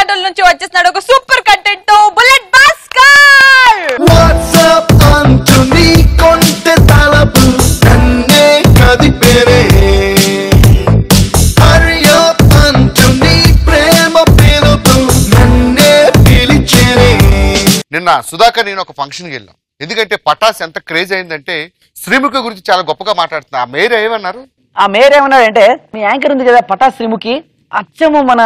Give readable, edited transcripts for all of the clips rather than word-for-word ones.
Hospital నుంచి వచ్చేస్తున్నాడు ఒక సూపర్ కంటెంట్ తో బుల్లెట్ భాస్కర్. వాట్సాప్ అంటుని కొంటె తలపు నన్నే కదిపేరే హరియో అంటుని ప్రేమ పిలుపు నన్నే పిలిచేరే. నిన్న సుధాకర్ నేను ఒక ఫంక్షన్కి వెళ్ళాం. ఎందుకంటే పటాస్ ఎంత క్రేజ్ అయిందంటే శ్రీముఖి గురించి చాలా గొప్పగా మాట్లాడుతున్నా. ఆ మేయర్ ఏమన్నారు? ఆ మేయర్ ఏమన్నారంటే మీ యాంకర్ ఉంది కదా పటాస్ శ్రీముఖి అచ్చము మన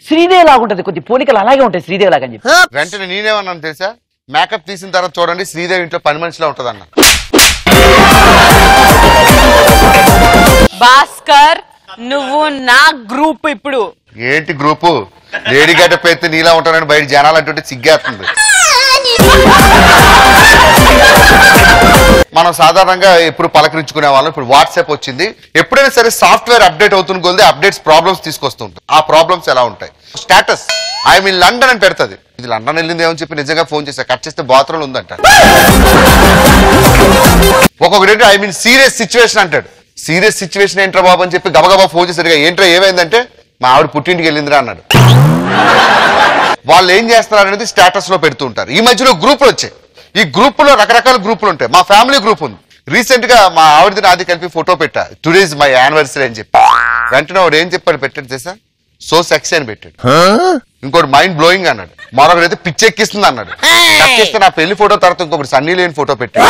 శ్రీదేవి లాగా ఉంటది, కొద్ది పోలికలు అలాగే ఉంటాయి శ్రీదేవి లాగా అని చెప్పి. వెంటనే నేనేమన్నాను తెలుసా? మేకప్ తీసిన తర్వాత చూడండి శ్రీదేవి ఇంట్లో పని మనిషిలా ఉంటది అన్న. భాస్కర్ నువ్వు నా గ్రూప్. ఇప్పుడు ఏంటి గ్రూపు? లేడీ గెటప్ అయితే నీలా ఉంటానని బయట జనాలు అంటుంటే సిగ్గేస్తుంది. మనం సాధారణంగా ఎప్పుడు పలకరించుకునే వాళ్ళం. ఇప్పుడు వాట్సాప్ వచ్చింది. ఎప్పుడైనా సరే సాఫ్ట్వేర్ అప్డేట్ అవుతున్న కొద్ది అప్డేట్స్ ప్రాబ్లమ్స్ తీసుకొస్తుంటాయి. ఆ ప్రాబ్లమ్స్ ఎలా ఉంటాయి? స్టేటస్ ఐ మీన్ లండన్ అని పెడతది. ఇది లండన్ వెళ్ళింది ఏమని చెప్పి నిజంగా ఫోన్ చేశా. కట్ చేస్తే బాత్రూమ్ ఉందంట. ఒక్కొక్కటి ఐ మీన్ సీరియస్ సిచ్యువేషన్ అంటాడు. సీరియస్ సిచ్యువేషన్ ఏంట్రా బాబు అని చెప్పి గబగబా ఫోన్ చేశాడుగా. ఏంట్రా ఏమైందంటే మా ఆవిడ పుట్టింటికి వెళ్ళిందిరా అన్నాడు. వాళ్ళు ఏం చేస్తున్నారు అనేది స్టేటస్ లో పెడుతూ ఉంటారు. ఈ మధ్యలో గ్రూపులు వచ్చాయి. ఈ గ్రూపులో రకరకాల గ్రూపులు ఉంటాయి. మా ఫ్యామిలీ గ్రూప్ ఉంది. రీసెంట్ గా మా ఆవిడది నాది కలిపి ఫోటో పెట్టా. టుడేస్ మై యానివర్సరీ అని చెప్పి. వెంటనే వాడు ఏం చెప్పాడు పెట్టాడు చేసా? సో సెక్సీ అని పెట్టాడు. ఇంకోటి మైండ్ బ్లోయింగ్ అన్నాడు. మరొకరైతే పిచ్చెక్కిస్తుంది అన్నాడు. చేస్తే నా పెళ్లి ఫోటో తర్వాత ఇంకొకటి సన్నీ లేని ఫోటో పెట్టాడు.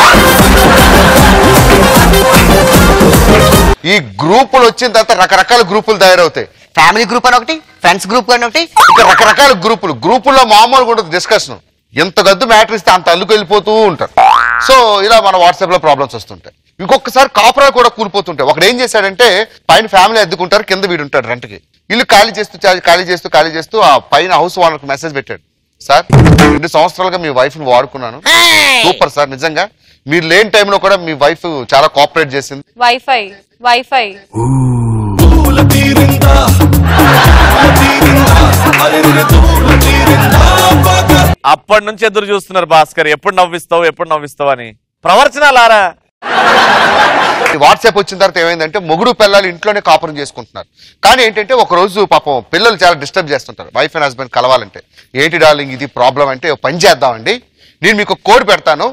ఈ గ్రూపులు వచ్చిన తర్వాత రకరకాల గ్రూపులు తయారవుతాయి. ఫ్యామిలీ గ్రూప్ అని ఒకటి, ఫ్రెండ్స్ గ్రూప్ అని ఒకటి, ఇంకా రకరకాల గ్రూపుల్లో మామూలుగా ఉంటుంది డిస్కషన్. ఎంత గద్దు మ్యాటర్ ఇస్తే అంత అల్లుకు వెళ్ళిపోతూ ఉంటారు. సో ఇలా మన వాట్సాప్ లో ప్రాబ్లమ్స్ వస్తుంటాయి. ఇంకొకసారి కాపురాలు కూడా కూలిపోతుంటాయి. ఒకడు ఏం చేశాడంటే పైన ఫ్యామిలీ అద్దుకుంటారు, కింద వీడు ఉంటాడు రెంట్కి. ఇల్లు ఖాళీ చేస్తూ ఆ పైన హౌస్ ఓనర్కి మెసేజ్ పెట్టాడు. సార్ 2 సంవత్సరాలుగా మీ వైఫ్ ని వాడుకున్నాను, సూపర్ సార్, నిజంగా మీరు లేని టైంలో కూడా మీ వైఫ్ చాలా కోఆపరేట్ చేసింది. వైఫై అప్పటి నుంచి ఎదురు చూస్తున్నారు భాస్కర్, ఎప్పుడు నవ్విస్తావు అని. ప్రవర్చనాలారా వాట్సాప్ వచ్చిన తర్వాత ఏమైందంటే మొగుడు పిల్లలు ఇంట్లోనే కాపురం చేసుకుంటున్నారు. కానీ ఏంటంటే ఒక రోజు పాపం పిల్లలు చాలా డిస్టర్బ్ చేస్తుంటారు వైఫ్ అండ్ హస్బెండ్ కలవాలంటే. ఏంటి డార్లింగ్ ఇది ప్రాబ్లం అంటే, పని చేద్దామండి, నేను మీకు కోడ్ పెడతాను,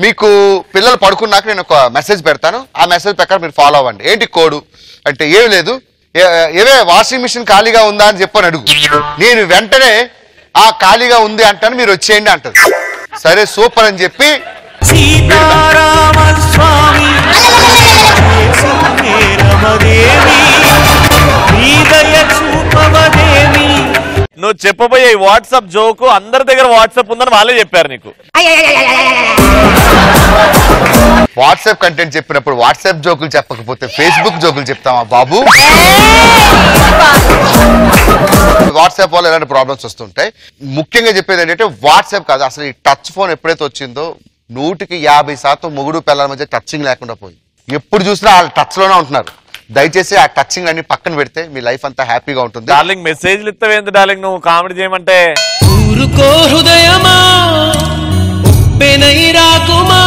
మీకు పిల్లలు పడుకున్నాక నేను ఒక మెసేజ్ పెడతాను, ఆ మెసేజ్ ప్రకారం మీరు ఫాలో అవ్వండి. ఏంటి కోడు అంటే, ఏం లేదు, ఏవే వాషింగ్ మిషన్ ఖాళీగా ఉందా అని చెప్పని అడుగు. నేను వెంటనే ఆ ఖాళీగా ఉంది అంటాను, మీరు వచ్చేయండి అంటది. సరే సూపర్ అని చెప్పి నువ్వు చెప్పబోయే వాట్సాప్ జోకు అందరి దగ్గర వాట్సాప్ ఉందని వాళ్ళే చెప్పారు నీకు. వాట్సాప్ కంటెంట్ చెప్పినప్పుడు వాట్సాప్ జోకులు చెప్పకపోతే ఫేస్బుక్ జోకులు చెప్తామా బాబు? వాట్సాప్ వల్ల ఎలాంటి ప్రాబ్లమ్స్ వస్తుంటాయి. ముఖ్యంగా చెప్పేది ఏంటంటే వాట్సాప్ కాదు, అసలు ఈ టచ్ ఫోన్ ఎప్పుడైతే వచ్చిందో 100% మొగుడు పిల్లల మధ్య టచింగ్ లేకుండా పోయింది. ఎప్పుడు చూసినా వాళ్ళు టచ్ లోనే ఉంటున్నారు. దయచేసి ఆ టచింగ్ అన్ని పక్కన పెడితే మీ లైఫ్ అంతా హ్యాపీగా ఉంటుంది. డార్లింగ్ మెసేజ్లు ఇస్తావేంటి డార్లింగ్, నువ్వు కామెడీ చేయమంటే. ఊరుకో హృదయమా, ఉప్పెనై రాకుమా.